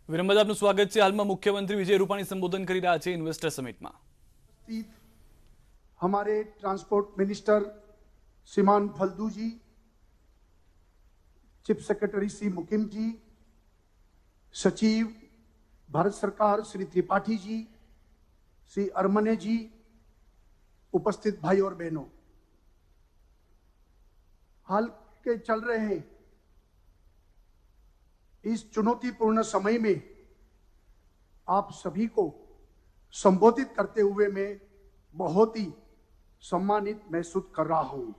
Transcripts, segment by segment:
વિરમભાઈ આપનું સ્વાગત છે। હાલમાં મુખ્યમંત્રી વિજય રૂપાણી સંબોધન કરી રહ્યા છે ઇન્વેસ્ટર સમિટમાં। हमारे ट्रांसपोर्ट मिनिस्टर श्रीमान फल्दू जी, चीफ सेक्रेटरी श्री मुकिम जी, सचिव भारत सरकार श्री त्रिपाठी जी, श्री अरमने जी, उपस्थित भाई और बहनों, हाल के चल रहे इस चुनौतीपूर्ण समय में आप सभी को संबोधित करते हुए मैं बहुत ही सम्मानित महसूस कर रहा हूं।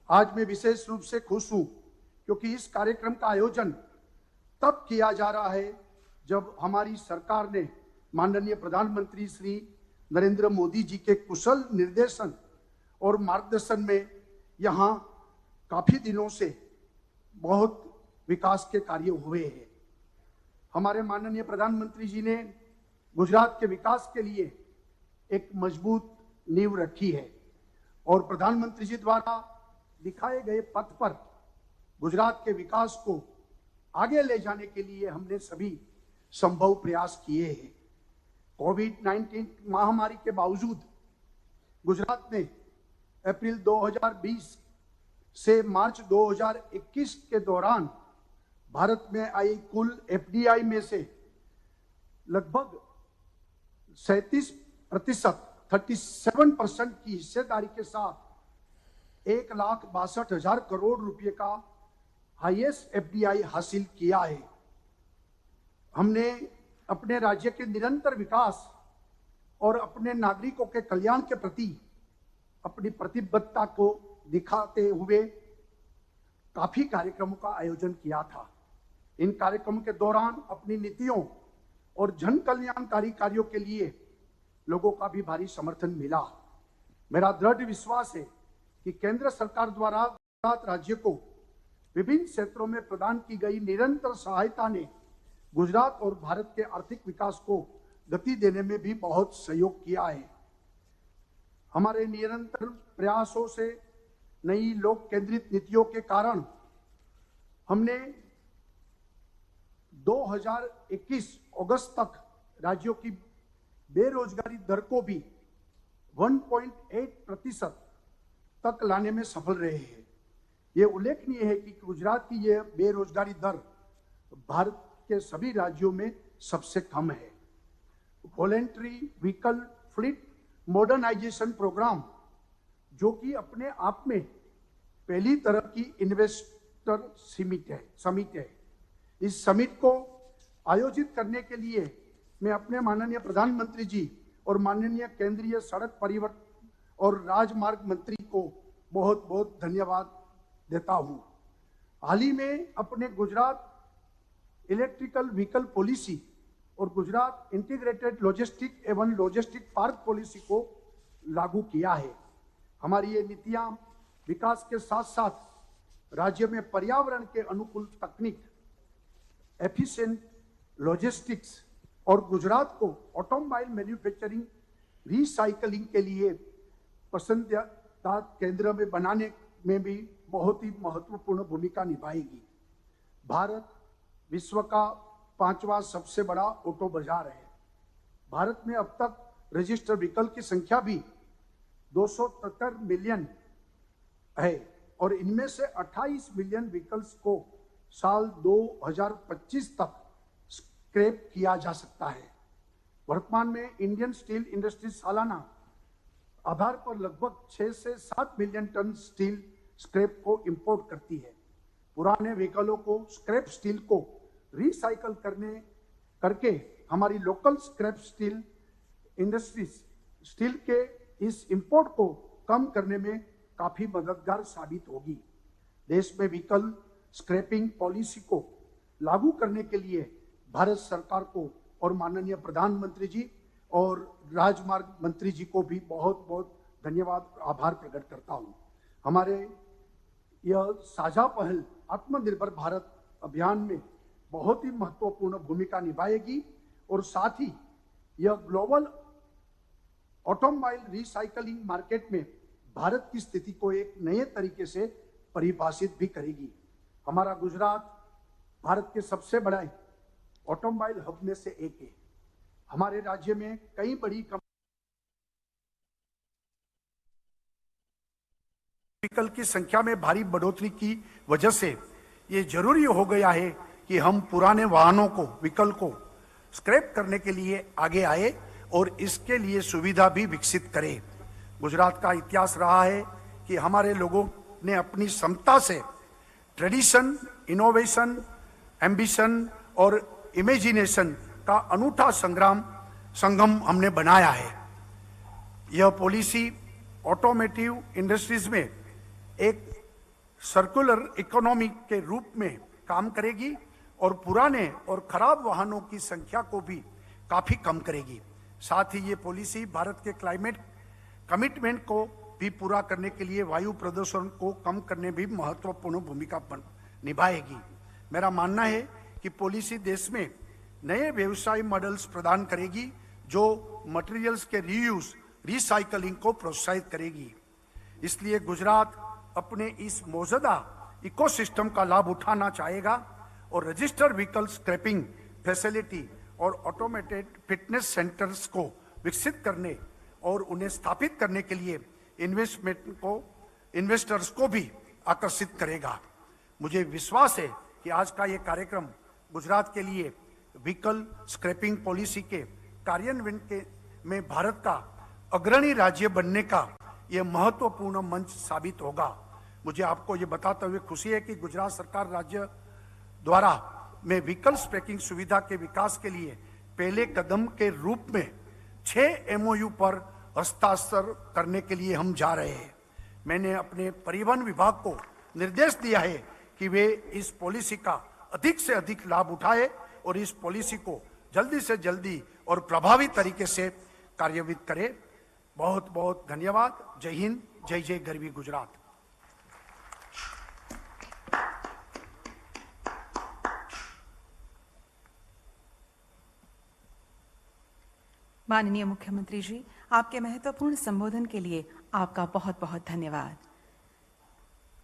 आज मैं विशेष रूप से खुश हूं क्योंकि इस कार्यक्रम का आयोजन तब किया जा रहा है जब हमारी सरकार ने माननीय प्रधानमंत्री श्री नरेंद्र मोदी जी के कुशल निर्देशन और मार्गदर्शन में यहाँ काफी दिनों से बहुत विकास के कार्य हुए हैं। हमारे माननीय प्रधानमंत्री जी ने गुजरात के विकास के लिए एक मजबूत नींव रखी है और प्रधानमंत्री जी द्वारा दिखाए गए पथ पर गुजरात के विकास को आगे ले जाने के लिए हमने सभी संभव प्रयास किए हैं। कोविड-19 महामारी के बावजूद गुजरात ने अप्रैल 2020 से मार्च 2021 के दौरान भारत में आई कुल एफडीआई में से लगभग 37% की हिस्सेदारी के साथ 1,62,000 करोड़ रुपए का हाईएस्ट एफडीआई हासिल किया है। हमने अपने राज्य के निरंतर विकास और अपने नागरिकों के कल्याण के प्रति अपनी प्रतिबद्धता को दिखाते हुए काफी कार्यक्रमों का आयोजन किया था। इन कार्यक्रमों के दौरान अपनी नीतियों और जन कल्याणकारी कार्यों के लिए लोगों का भी भारी समर्थन मिला। मेरा दृढ़ विश्वास है कि केंद्र सरकार द्वारा गुजरात राज्य को विभिन्न क्षेत्रों में प्रदान की गई निरंतर सहायता ने गुजरात और भारत के आर्थिक विकास को गति देने में भी बहुत सहयोग किया है। हमारे निरंतर प्रयासों से नई लोक केंद्रित नीतियों के कारण हमने 2021 अगस्त तक राज्यों की बेरोजगारी दर को भी 1.8% तक लाने में सफल रहे हैं। ये उल्लेखनीय है कि गुजरात की यह बेरोजगारी दर भारत के सभी राज्यों में सबसे कम है। Voluntary vehicle fleet modernisation programme, जो कि अपने आप में पहली तरह की इन्वेस्टर समिट है। इस समिट को आयोजित करने के लिए मैं अपने माननीय प्रधानमंत्री जी और माननीय केंद्रीय सड़क परिवहन और राजमार्ग मंत्री को बहुत बहुत धन्यवाद देता हूं। हाल ही में अपने गुजरात इलेक्ट्रिकल व्हीकल पॉलिसी और गुजरात इंटीग्रेटेड लॉजिस्टिक एवं लॉजिस्टिक पार्क पॉलिसी को लागू किया है। हमारी ये नीतियां विकास के साथ साथ राज्य में पर्यावरण के अनुकूल तकनीक, एफिशिएंट लॉजिस्टिक्स और गुजरात को ऑटोमोबाइल मैन्युफैक्चरिंग रिसाइकलिंग के लिए पसंदीदा केंद्र में बनाने में भी बहुत ही महत्वपूर्ण भूमिका निभाएगी। भारत विश्व का 5वां सबसे बड़ा ऑटो बाजार है। भारत में अब तक रजिस्टर्ड व्हीकल की संख्या भी 273 मिलियन है और इनमें से 28 मिलियन व्हीकल्स को साल 2025 तक स्क्रैप किया जा सकता है। वर्तमान में इंडियन स्टील इंडस्ट्री सालाना आधार पर लगभग 6 से 7 मिलियन टन स्टील स्क्रैप को इंपोर्ट करती है। पुराने व्हीकलों को स्क्रैप स्टील को रिसाइकल करके हमारी local scrap steel industries steel के इस इंपोर्ट को कम करने में काफी मददगार साबित होगी। देश में व्हीकल स्क्रैपिंग पॉलिसी को लागू करने के लिए भारत सरकार को और माननीय प्रधानमंत्री जी और राजमार्ग मंत्री जी को भी बहुत बहुत धन्यवाद आभार प्रकट करता हूं। हमारे यह साझा पहल आत्मनिर्भर भारत अभियान में बहुत ही महत्वपूर्ण भूमिका निभाएगी और साथ ही यह ग्लोबल ऑटोमोबाइल रिसाइकलिंग मार्केट में भारत की स्थिति को एक नए तरीके से परिभाषित भी करेगी। हमारा गुजरात भारत के सबसे बड़े ऑटोमोबाइल हब में से एक है। हमारे राज्य में कई बड़ी व्हीकल की संख्या में भारी बढ़ोतरी की वजह से ये जरूरी हो गया है कि हम पुराने वाहनों को, व्हीकल को स्क्रैप करने के लिए आगे आए और इसके लिए सुविधा भी विकसित करें। गुजरात का इतिहास रहा है कि हमारे लोगों ने अपनी क्षमता से ट्रेडिशन, इनोवेशन, एम्बिशन और इमेजिनेशन का अनूठा संगम हमने बनाया है। यह पॉलिसी ऑटोमोटिव इंडस्ट्रीज में एक सर्कुलर इकोनॉमी के रूप में काम करेगी और पुराने और खराब वाहनों की संख्या को भी काफी कम करेगी। साथ ही ये पॉलिसी भारत के क्लाइमेट कमिटमेंट को भी पूरा करने के लिए वायु प्रदूषण को कम करने में भी महत्वपूर्ण भूमिका निभाएगी। मेरा मानना है कि पॉलिसी देश में नए व्यवसाय मॉडल्स प्रदान करेगी जो मटेरियल्स के रीयूज, रिसाइकलिंग को प्रोत्साहित करेगी। इसलिए गुजरात अपने इस मौजूदा इकोसिस्टम का लाभ उठाना चाहेगा और रजिस्टर्ड व्हीकल स्क्रैपिंग फैसिलिटी और ऑटोमेटेड फिटनेस सेंटर्स को विकसित करने और उन्हें स्थापित करने के लिए इन्वेस्टर्स को भी आकर्षित करेगा। मुझे विश्वास है कि आज का ये कार्यक्रम गुजरात के लिए व्हीकल स्क्रैपिंग पॉलिसी के कार्यान्वयन में भारत का अग्रणी राज्य बनने का यह महत्वपूर्ण मंच साबित होगा। मुझे आपको ये बताते हुए खुशी है कि गुजरात सरकार राज्य द्वारा में व्हीकल स्क्रैपिंग सुविधा के विकास के लिए पहले कदम के रूप में 6 MOU पर हस्ताक्षर करने के लिए हम जा रहे हैं। मैंने अपने परिवहन विभाग को निर्देश दिया है कि वे इस पॉलिसी का अधिक से अधिक लाभ उठाए और इस पॉलिसी को जल्दी से जल्दी और प्रभावी तरीके से कार्यान्वित करें। बहुत बहुत धन्यवाद। जय हिंद, जय जय गरवी गुजरात। माननीय मुख्यमंत्री जी, आपके महत्वपूर्ण संबोधन के लिए आपका बहुत बहुत धन्यवाद।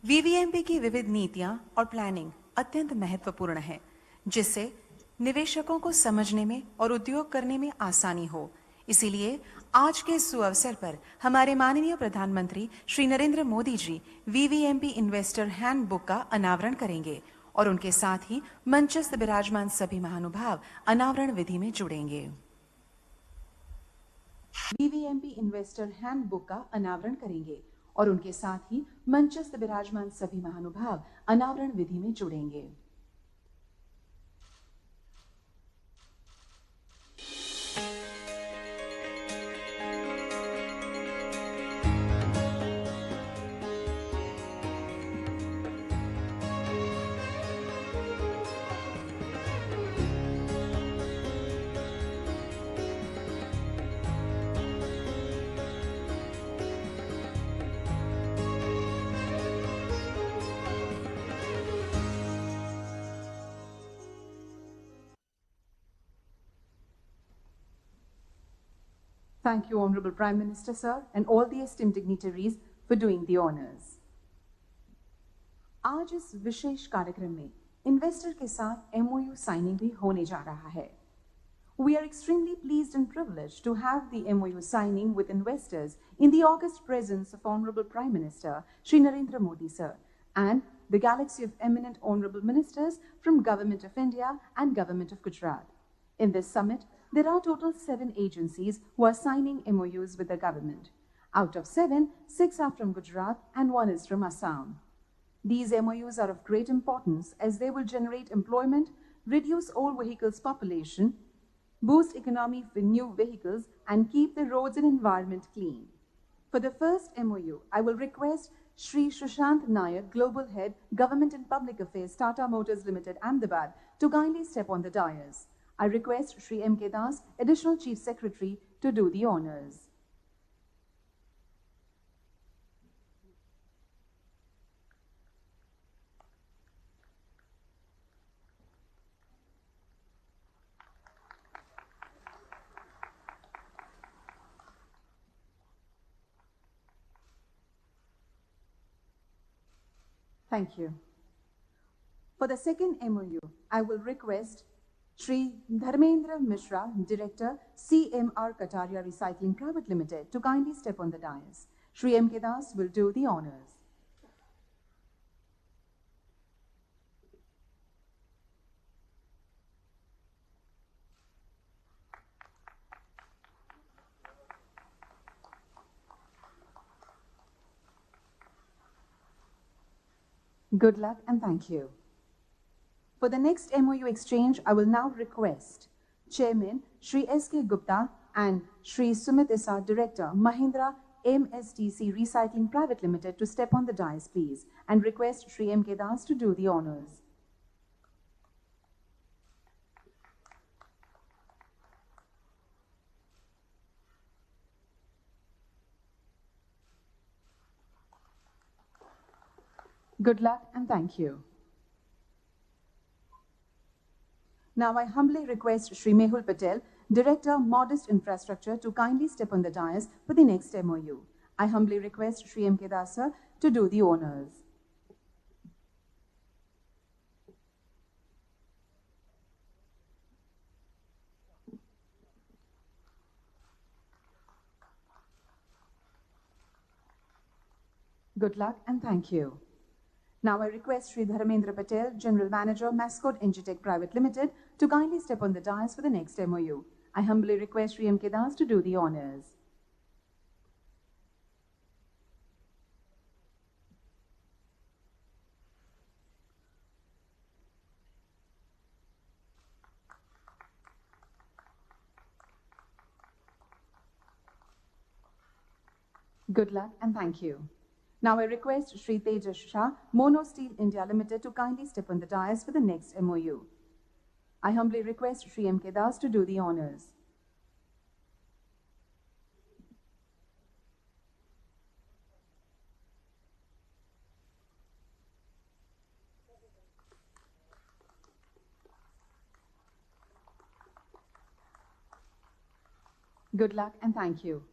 वीवीएमपी की विविध नीतियां और प्लानिंग अत्यंत महत्वपूर्ण है, जिससे निवेशकों को समझने में और उद्योग करने में आसानी हो। इसीलिए आज के सुअवसर पर हमारे माननीय प्रधानमंत्री श्री नरेंद्र मोदी जी वीवीएमपी इन्वेस्टर हैंडबुक का अनावरण करेंगे और उनके साथ ही मंचस्थ विराजमान सभी महानुभाव अनावरण विधि में जुड़ेंगे। वीवीएमपी इन्वेस्टर हैंडबुक का अनावरण करेंगे और उनके साथ ही मंचस्थ विराजमान सभी महानुभाव अनावरण विधि में जुड़ेंगे। Thank you, Honorable Prime Minister, sir, and all the esteemed dignitaries for doing the honors. आज इस विशेष कार्यक्रम में इन्वेस्टर के साथ MOU साइनिंग भी होने जा रहा है। We are extremely pleased and privileged to have the MOU signing with investors in the august presence of Honorable Prime Minister Shri Narendra Modi, sir, and the galaxy of eminent honorable ministers from Government of India and Government of Gujarat. In this summit, there are total 7 agencies who are signing MOUs with the government. Out of 7, 6 are from Gujarat and 1 is from Assam. These MOUs are of great importance as they will generate employment, reduce old vehicles population, boost economy for new vehicles, and keep the roads and environment clean. For the first MOU, I will request Shri Sushant Nayak, Global Head, Government and Public Affairs, Tata Motors Limited, Ahmedabad, to kindly step on the dais. I request Shri M. K. Das, Additional Chief Secretary, to do the honors. Thank you. For the second MOU, I will request Shri Dharmendra Mishra, Director, CMR Kataria Recycling Private Limited, to kindly step on the dais. Shri M. K. Das will do the honors. Good luck and thank you. For the next MOU exchange, I will now request Chairman Shri S.K. Gupta and Shri Sumit Issa, Director, Mahindra MSTC Recycling Private Limited, to step on the dais, please, and request Shri M. K. Das to do the honors. Good luck and thank you. Now I humbly request Shri Mehul Patel, Director, Modest Infrastructure, to kindly step on the dais for the next MOU. I humbly request Shri M. K. Das sir to do the honors. Good luck and thank you. Now I request Shri Dharmendra Patel, General Manager, Mascot Engitech Private Limited, to kindly step on the dais for the next MOU. I humbly request Shri M. K. Das to do the honors. Good luck and thank you. Now I request Shri Tejas Shah, Mono Steel India Limited, to kindly step on the dais for the next MOU. I humbly request Shri M. K. Das to do the honors. Good luck and thank you.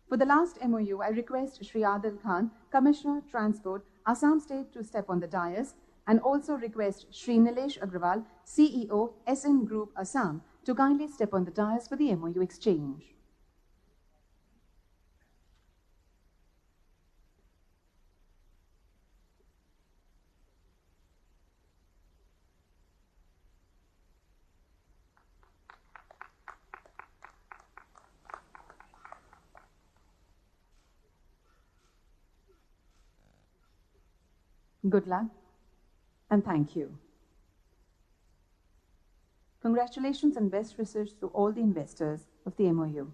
For the last MOU, I request Shri Adil Khan, Commissioner, Transport, Assam State, to step on the dais, and also request Shri Nilesh Agrawal, CEO, SN Group, Assam, to kindly step on the dais for the MOU exchange. Good luck and thank you. Congratulations and best wishes to all the investors of the MOU.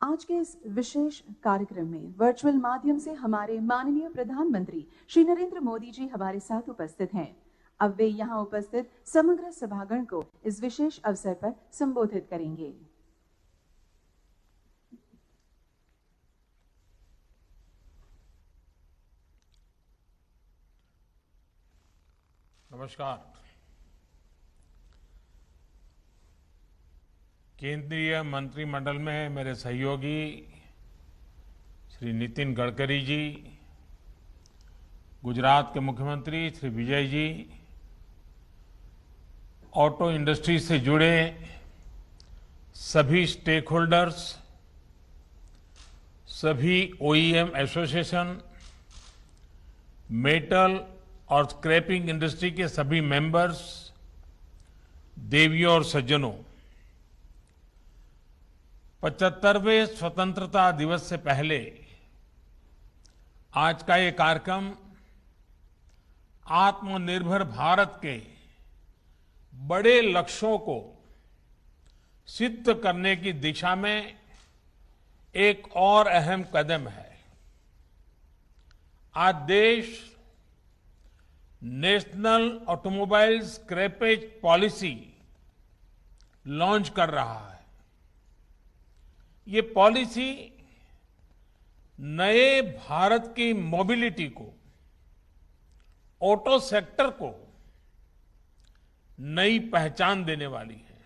आज के इस विशेष कार्यक्रम में virtual माध्यम से हमारे माननीय प्रधानमंत्री श्री नरेंद्र मोदी जी हमारे साथ उपस्थित हैं। अब वे यहां उपस्थित समग्र सभागण को इस विशेष अवसर पर संबोधित करेंगे। नमस्कार। केंद्रीय मंत्रिमंडल में मेरे सहयोगी श्री नितिन गडकरी जी, गुजरात के मुख्यमंत्री श्री विजय जी, ऑटो इंडस्ट्री से जुड़े सभी स्टेक होल्डर्स, सभी ओईएम एसोसिएशन, मेटल और स्क्रैपिंग इंडस्ट्री के सभी मेंबर्स, देवियों और सज्जनों, 75वें स्वतंत्रता दिवस से पहले आज का ये कार्यक्रम आत्मनिर्भर भारत के बड़े लक्ष्यों को सिद्ध करने की दिशा में एक और अहम कदम है। आज देश national automobile scrappage policy launch कर रहा है। ये पॉलिसी नए भारत की मोबिलिटी को, ऑटो सेक्टर को नई पहचान देने वाली है।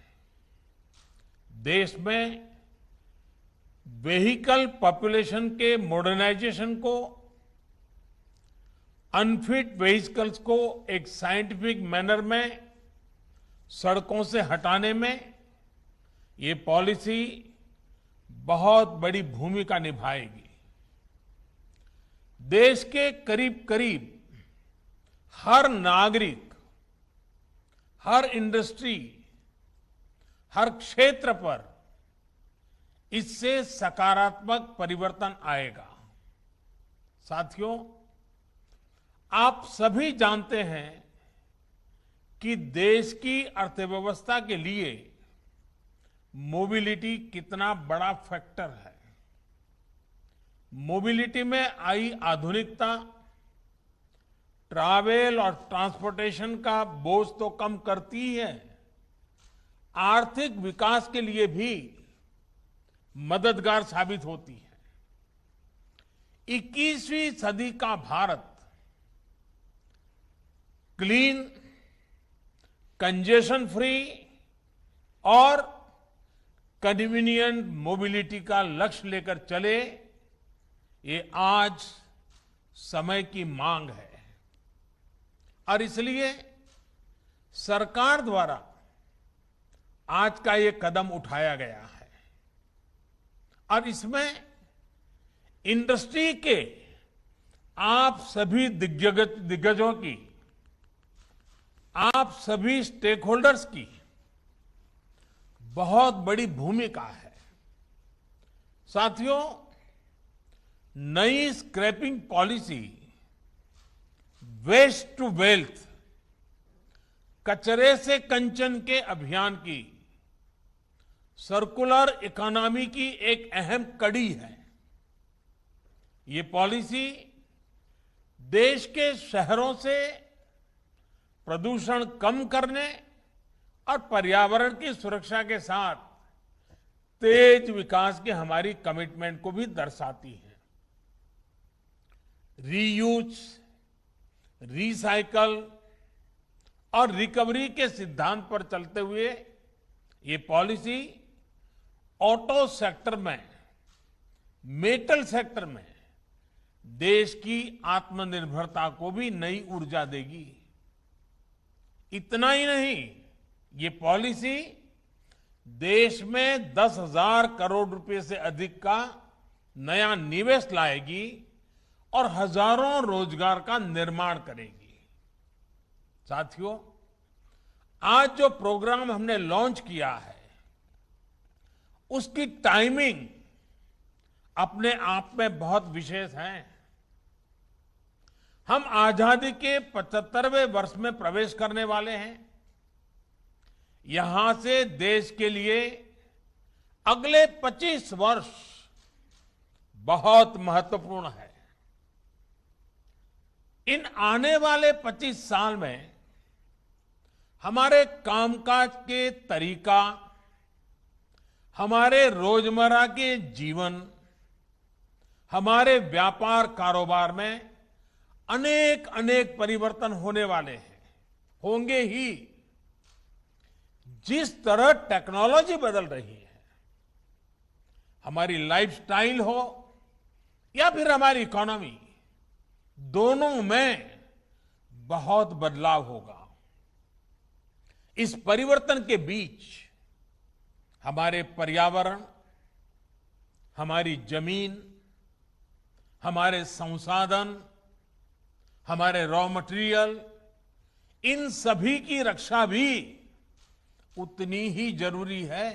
देश में व्हीकल पॉपुलेशन के मॉडर्नाइजेशन को, अनफिट व्हीकल्स को एक साइंटिफिक मैनर में सड़कों से हटाने में ये पॉलिसी बहुत बड़ी भूमिका निभाएगी। देश के करीब करीब हर नागरिक, हर इंडस्ट्री, हर क्षेत्र पर इससे सकारात्मक परिवर्तन आएगा। साथियों, आप सभी जानते हैं कि देश की अर्थव्यवस्था के लिए मोबिलिटी कितना बड़ा फैक्टर है। मोबिलिटी में आई आधुनिकता ट्रैवल और ट्रांसपोर्टेशन का बोझ तो कम करती ही है, आर्थिक विकास के लिए भी मददगार साबित होती है। 21वीं सदी का भारत क्लीन, कंजेशन फ्री और कन्वीनियंट मोबिलिटी का लक्ष्य लेकर चले, ये आज समय की मांग है। और इसलिए सरकार द्वारा आज का ये कदम उठाया गया है और इसमें इंडस्ट्री के आप सभी दिग्गजों की, आप सभी स्टेक होल्डर्स की बहुत बड़ी भूमिका है। साथियों, नई scrapping policy waste to wealth, कचरे से कंचन के अभियान की सर्कुलर इकोनॉमी की एक अहम कड़ी है। ये पॉलिसी देश के शहरों से प्रदूषण कम करने और पर्यावरण की सुरक्षा के साथ तेज विकास की हमारी कमिटमेंट को भी दर्शाती है। रीयूज, रिसाइकल और रिकवरी के सिद्धांत पर चलते हुए ये पॉलिसी ऑटो सेक्टर में, मेटल सेक्टर में देश की आत्मनिर्भरता को भी नई ऊर्जा देगी। इतना ही नहीं, ये पॉलिसी देश में 10,000 करोड़ रुपए से अधिक का नया निवेश लाएगी और हजारों रोजगार का निर्माण करेगी। साथियों, आज जो प्रोग्राम हमने लॉन्च किया है, उसकी टाइमिंग अपने आप में बहुत विशेष है। हम आजादी के 75वें वर्ष में प्रवेश करने वाले हैं। यहां से देश के लिए अगले 25 वर्ष बहुत महत्वपूर्ण है। इन आने वाले 25 साल में हमारे कामकाज के तरीका, हमारे रोजमर्रा के जीवन, हमारे व्यापार कारोबार में अनेक अनेक परिवर्तन होने वाले हैं, होंगे ही। जिस तरह टेक्नोलॉजी बदल रही है, हमारी लाइफस्टाइल हो या फिर हमारी इकोनॉमी, दोनों में बहुत बदलाव होगा। इस परिवर्तन के बीच हमारे पर्यावरण, हमारी जमीन, हमारे संसाधन, हमारे रॉ मटेरियल, इन सभी की रक्षा भी उतनी ही जरूरी है।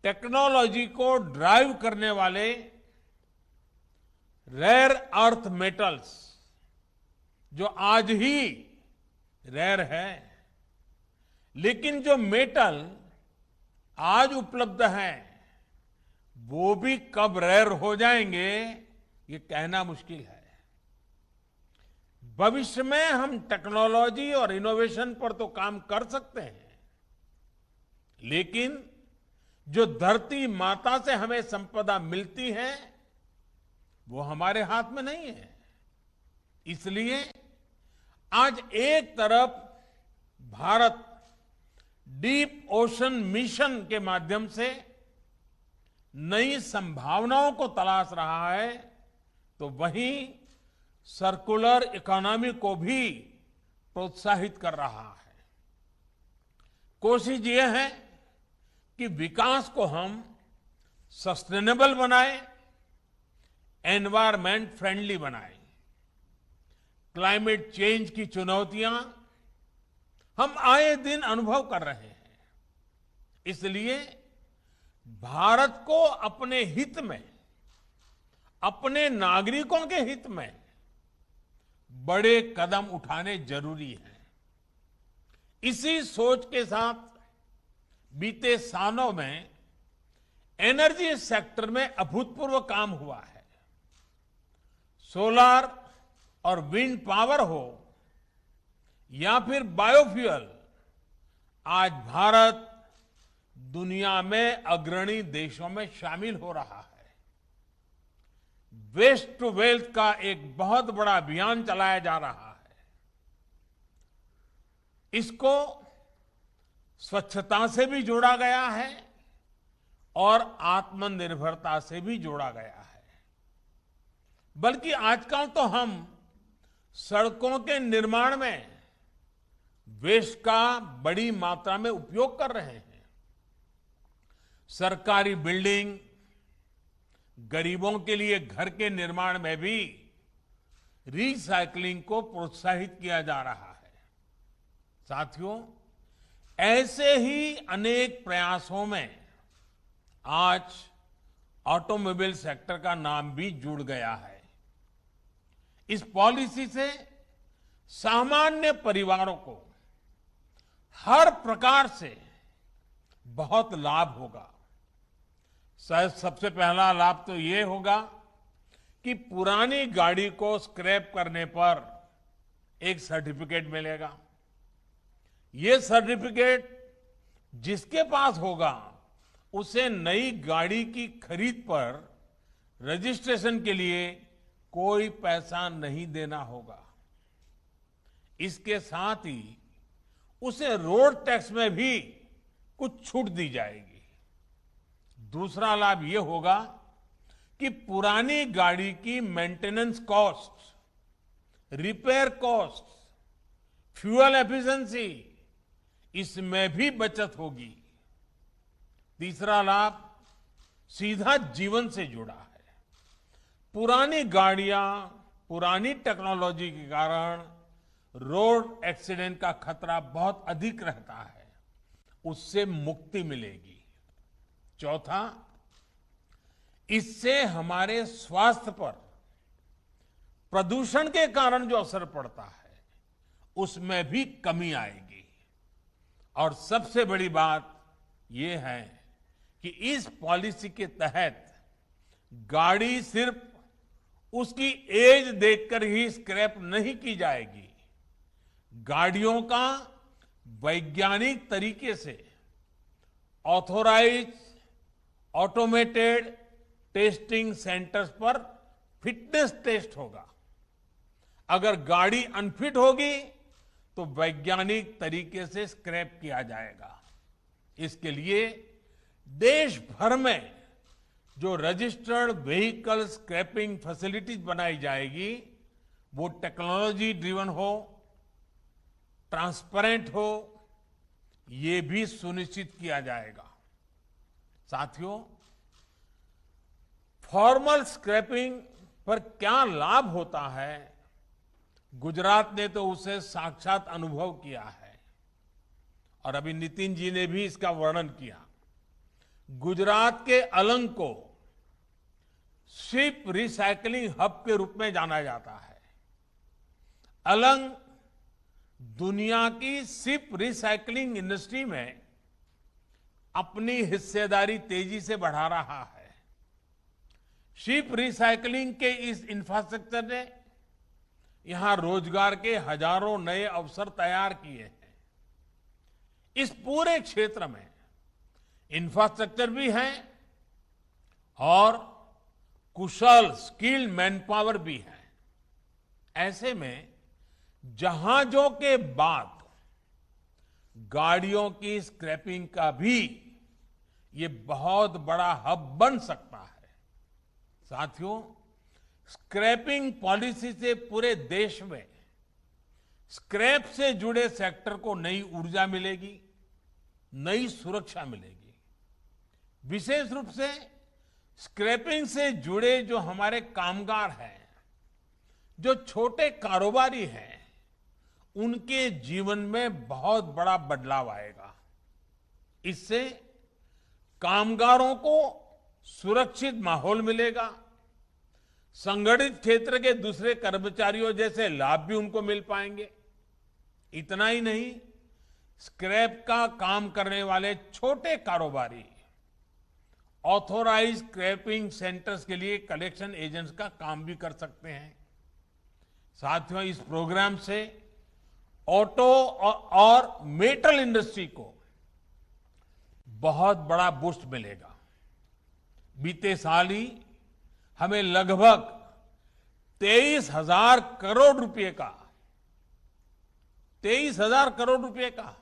टेक्नोलॉजी को ड्राइव करने वाले रेयर अर्थ मेटल्स, जो आज ही रेयर है, लेकिन जो मेटल आज उपलब्ध हैं, वो भी कब रेयर हो जाएंगे, ये कहना मुश्किल है। भविष्य में हम टेक्नोलॉजी और इनोवेशन पर तो काम कर सकते हैं, लेकिन जो धरती माता से हमें संपदा मिलती है, वो हमारे हाथ में नहीं है। इसलिए आज एक तरफ भारत डीप ओशन मिशन के माध्यम से नई संभावनाओं को तलाश रहा है, तो वहीं सर्कुलर इकोनॉमी को भी प्रोत्साहित कर रहा है। कोशिश ये है कि विकास को हम सस्टेनेबल बनाएं, एनवायरमेंट फ्रेंडली बनाएं। क्लाइमेट चेंज की चुनौतियां हम आए दिन अनुभव कर रहे हैं। इसलिए भारत को अपने हित में, अपने नागरिकों के हित में बड़े कदम उठाने जरूरी हैं। इसी सोच के साथ बीते सालों में एनर्जी सेक्टर में अभूतपूर्व काम हुआ है। सोलर और विंड पावर हो या फिर बायोफ्यूल, आज भारत दुनिया में अग्रणी देशों में शामिल हो रहा है। वेस्ट टू वेल्थ का एक बहुत बड़ा अभियान चलाया जा रहा है। इसको स्वच्छता से भी जोड़ा गया है और आत्मनिर्भरता से भी जोड़ा गया है। बल्कि आजकल तो हम सड़कों के निर्माण में वेस्ट का बड़ी मात्रा में उपयोग कर रहे हैं। सरकारी बिल्डिंग, गरीबों के लिए घर के निर्माण में भी रिसाइकलिंग को प्रोत्साहित किया जा रहा है। साथियों, ऐसे ही अनेक प्रयासों में आज ऑटोमोबाइल सेक्टर का नाम भी जुड़ गया है। इस पॉलिसी से सामान्य परिवारों को हर प्रकार से बहुत लाभ होगा। सबसे पहला लाभ तो ये होगा कि पुरानी गाड़ी को स्क्रैप करने पर एक सर्टिफिकेट मिलेगा। ये सर्टिफिकेट जिसके पास होगा उसे नई गाड़ी की खरीद पर रजिस्ट्रेशन के लिए कोई पैसा नहीं देना होगा। इसके साथ ही उसे रोड टैक्स में भी कुछ छूट दी जाएगी। दूसरा लाभ यह होगा कि पुरानी गाड़ी की maintenance cost, repair cost, fuel efficiency, इसमें भी बचत होगी। तीसरा लाभ सीधा जीवन से जुड़ा है। पुरानी गाड़ियां, पुरानी टेक्नोलॉजी के कारण रोड एक्सीडेंट का खतरा बहुत अधिक रहता है, उससे मुक्ति मिलेगी। चौथा, इससे हमारे स्वास्थ्य पर प्रदूषण के कारण जो असर पड़ता है उसमें भी कमी आएगी। और सबसे बड़ी बात यह है कि इस पॉलिसी के तहत गाड़ी सिर्फ उसकी एज देखकर ही स्क्रैप नहीं की जाएगी। गाड़ियों का वैज्ञानिक तरीके से ऑथोराइज ऑटोमेटेड टेस्टिंग सेंटर्स पर फिटनेस टेस्ट होगा। अगर गाड़ी अनफिट होगी तो वैज्ञानिक तरीके से स्क्रैप किया जाएगा। इसके लिए देश भर में जो रजिस्टर्ड व्हीकल स्क्रैपिंग फैसिलिटीज बनाई जाएगी वो टेक्नोलॉजी ड्रिवन हो, ट्रांसपेरेंट हो, ये भी सुनिश्चित किया जाएगा। साथियों, फॉर्मल स्क्रैपिंग पर क्या लाभ होता है, गुजरात ने तो उसे साक्षात अनुभव किया है और अभी नितिन जी ने भी इसका वर्णन किया। गुजरात के अलंग को शिप रिसाइकलिंग हब के रूप में जाना जाता है। अलंग दुनिया की शिप रिसाइकलिंग इंडस्ट्री में अपनी हिस्सेदारी तेजी से बढ़ा रहा है। शिप रिसाइकलिंग के इस इंफ्रास्ट्रक्चर ने यहां रोजगार के हजारों नए अवसर तैयार किए हैं। इस पूरे क्षेत्र में इंफ्रास्ट्रक्चर भी है और कुशल स्किल्ड मैनपावर भी है। ऐसे में जहाजों के बाद गाड़ियों की स्क्रैपिंग का भी ये बहुत बड़ा हब बन सकता है। साथियों, स्क्रैपिंग पॉलिसी से पूरे देश में स्क्रैप से जुड़े सेक्टर को नई ऊर्जा मिलेगी, नई सुरक्षा मिलेगी। विशेष रूप से स्क्रैपिंग से जुड़े जो हमारे कामगार हैं, जो छोटे कारोबारी हैं, उनके जीवन में बहुत बड़ा बदलाव आएगा। इससे कामगारों को सुरक्षित माहौल मिलेगा, संगठित क्षेत्र के दूसरे कर्मचारियों जैसे लाभ भी उनको मिल पाएंगे। इतना ही नहीं, स्क्रैप का काम करने वाले छोटे कारोबारी ऑथोराइज्ड स्क्रैपिंग सेंटर्स के लिए कलेक्शन एजेंट्स का काम भी कर सकते हैं। साथियों, इस प्रोग्राम से ऑटो और मेटल इंडस्ट्री को बहुत बड़ा बूस्ट मिलेगा। बीते साल ही हमें लगभग 23,000 करोड़ रुपए का 23,000 करोड़ रुपए का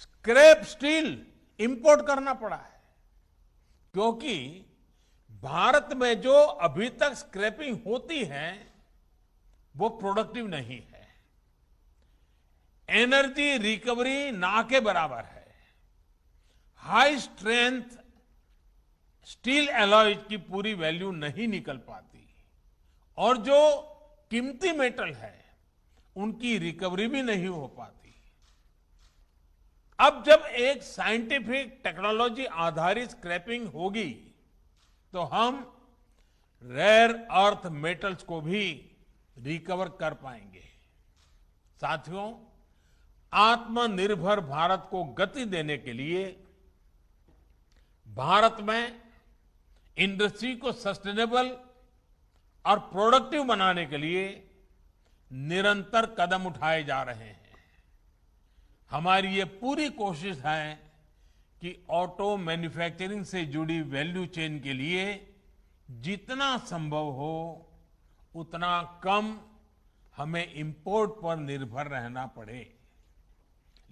स्क्रैप स्टील इंपोर्ट करना पड़ा है, क्योंकि भारत में जो अभी तक स्क्रैपिंग होती है वो प्रोडक्टिव नहीं है। एनर्जी रिकवरी ना के बराबर है। हाई स्ट्रेंथ स्टील एलॉय की पूरी वैल्यू नहीं निकल पाती और जो कीमती मेटल है उनकी रिकवरी भी नहीं हो पाती। अब जब एक साइंटिफिक टेक्नोलॉजी आधारित स्क्रैपिंग होगी तो हम रेयर अर्थ मेटल्स को भी रिकवर कर पाएंगे। साथियों, आत्मनिर्भर भारत को गति देने के लिए भारत में इंडस्ट्री को सस्टेनेबल और प्रोडक्टिव बनाने के लिए निरंतर कदम उठाए जा रहे हैं। हमारी ये पूरी कोशिश है कि ऑटो मैन्युफैक्चरिंग से जुड़ी वैल्यू चेन के लिए जितना संभव हो उतना कम हमें इंपोर्ट पर निर्भर रहना पड़े।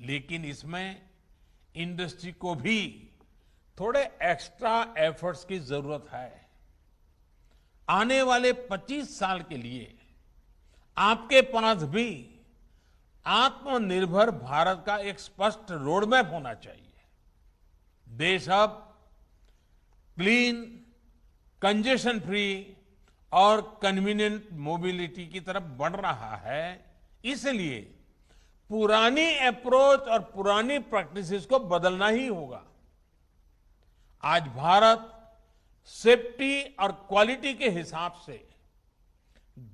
लेकिन इसमें इंडस्ट्री को भी थोड़े एक्स्ट्रा एफर्ट्स की जरूरत है। आने वाले 25 साल के लिए आपके पास भी आत्मनिर्भर भारत का एक स्पष्ट रोडमैप होना चाहिए। देश अब क्लीन, कंजेशन फ्री और कन्वीनियंट मोबिलिटी की तरफ बढ़ रहा है। इसलिए पुरानी अप्रोच और पुरानी प्रैक्टिसेस को बदलना ही होगा। आज भारत सेफ्टी और क्वालिटी के हिसाब से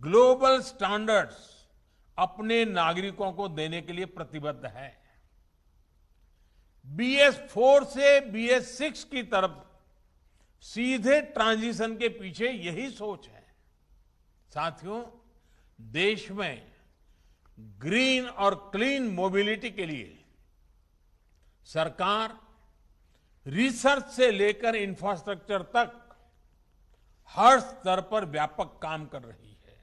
ग्लोबल स्टैंडर्ड्स अपने नागरिकों को देने के लिए प्रतिबद्ध है। BS4 से BS6 की तरफ सीधे ट्रांजिशन के पीछे यही सोच है। साथियों, देश में ग्रीन और क्लीन मोबिलिटी के लिए सरकार रिसर्च से लेकर इंफ्रास्ट्रक्चर तक हर स्तर पर व्यापक काम कर रही है।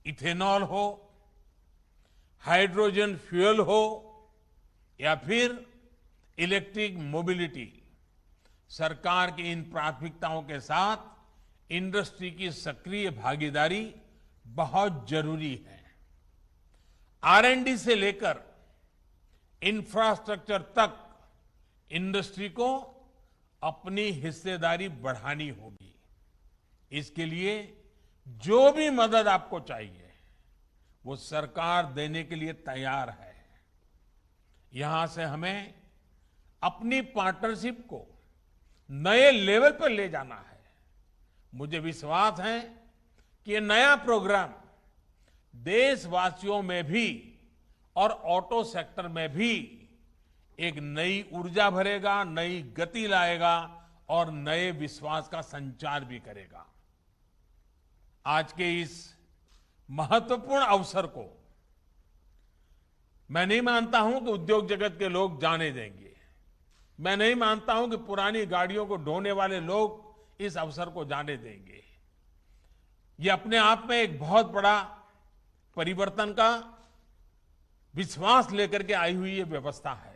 इथेनॉल हो, हाइड्रोजन फ्यूल हो या फिर इलेक्ट्रिक मोबिलिटी, सरकार की इन प्राथमिकताओं के साथ इंडस्ट्री की सक्रिय भागीदारी बहुत जरूरी है। R&D से लेकर इंफ्रास्ट्रक्चर तक इंडस्ट्री को अपनी हिस्सेदारी बढ़ानी होगी। इसके लिए जो भी मदद आपको चाहिए वो सरकार देने के लिए तैयार है। यहां से हमें अपनी पार्टनरशिप को नए लेवल पर ले जाना है। मुझे विश्वास है कि ये नया प्रोग्राम देशवासियों में भी और ऑटो सेक्टर में भी एक नई ऊर्जा भरेगा, नई गति लाएगा और नए विश्वास का संचार भी करेगा। आज के इस महत्वपूर्ण अवसर को मैं नहीं मानता हूं कि उद्योग जगत के लोग जाने देंगे। मैं नहीं मानता हूं कि पुरानी गाड़ियों को ढोने वाले लोग इस अवसर को जाने देंगे। ये अपने आप में एक बहुत बड़ा परिवर्तन का विश्वास लेकर के आई हुई ये व्यवस्था है।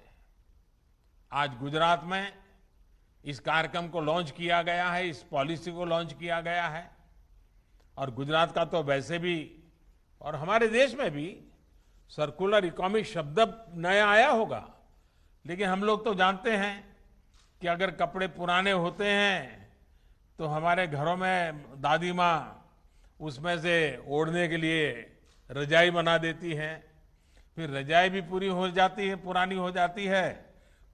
आज गुजरात में इस कार्यक्रम को लॉन्च किया गया है, इस पॉलिसी को लॉन्च किया गया है। और गुजरात का तो वैसे भी और हमारे देश में भी सर्कुलर इकोनॉमी शब्द नया आया होगा, लेकिन हम लोग तो जानते हैं कि अगर कपड़े पुराने होते हैं तो हमारे घरों में दादी माँ उसमें से ओढ़ने के लिए रजाई बना देती हैं, फिर रजाई भी पूरी हो जाती है, पुरानी हो जाती है,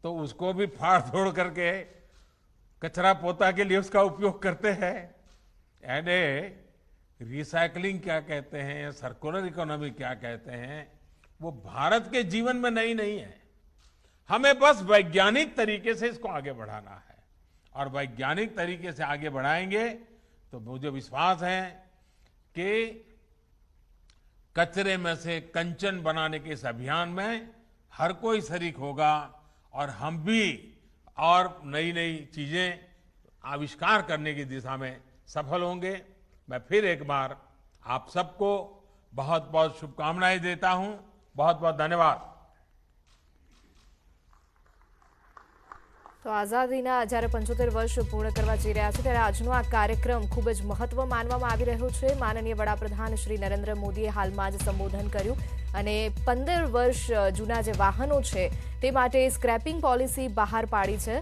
तो उसको भी फाड़ तोड़ करके कचरा पोता के लिए उसका उपयोग करते हैं। यानी रिसाइकलिंग क्या कहते हैं, सर्कुलर इकोनॉमी क्या कहते हैं, वो भारत के जीवन में नई नहीं है। हमें बस वैज्ञानिक तरीके से इसको आगे बढ़ाना है, और वैज्ञानिक तरीके से आगे बढ़ाएंगे तो मुझे विश्वास है कि कचरे में से कंचन बनाने के इस अभियान में हर कोई शरीक होगा और हम भी और नई नई चीजें आविष्कार करने की दिशा में सफल होंगे। मैं फिर एक बार आप सबको बहुत बहुत शुभकामनाएं देता हूं। बहुत बहुत धन्यवाद। તો આઝાદીના જ્યારે 75 વર્ષ પૂર્ણ કરવા જઈ રહ્યા છે ત્યારે આજનો આ કાર્યક્રમ ખૂબ જ મહત્વ માનવામાં આવી રહ્યો છે। માનનીય વડાપ્રધાન શ્રી નરેન્દ્ર મોદીએ હાલમાં જ સંબોધન કર્યું અને 15 વર્ષ જૂના જે વાહનો છે તે માટે સ્ક્રેપિંગ પોલિસી બહાર પાડી છે।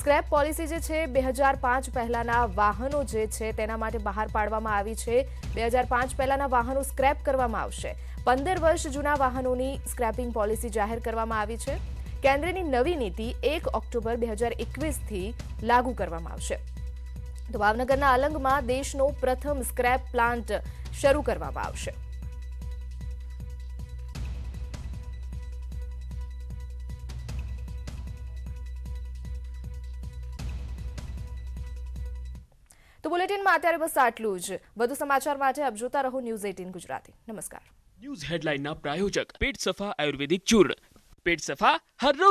સ્ક્રેપ પોલિસી જે છે 2005 પહેલાના વાહનો જે છે તેના માટે બહાર પાડવામાં આવી છે। 2005 પહેલાના વાહનો સ્ક્રેપ કરવામાં આવશે। 15 વર્ષ જૂના વાહનોની સ્ક્રેપિંગ પોલિસી જાહેર કરવામાં આવી છે। કેન્દ્રની નવી નીતિ 1 ઓક્ટોબર 2021 થી લાગુ કરવામાં આવશે। તો ભાવનગરના અલંગમાં દેશનો પ્રથમ સ્ક્રેપ પ્લાન્ટ શરૂ કરવામાં આવશે। તો બુલેટિનમાં અત્યારે બસ આટલું જ। વધુ સમાચાર માટે આપ જોતા રહો ન્યૂઝ 18 ગુજરાતી। નમસ્કાર। न्यूज हेडलाइन प्रायोजक पेट सफा आयुर्वेदिक चूर्ण। पेट सफा हर रोग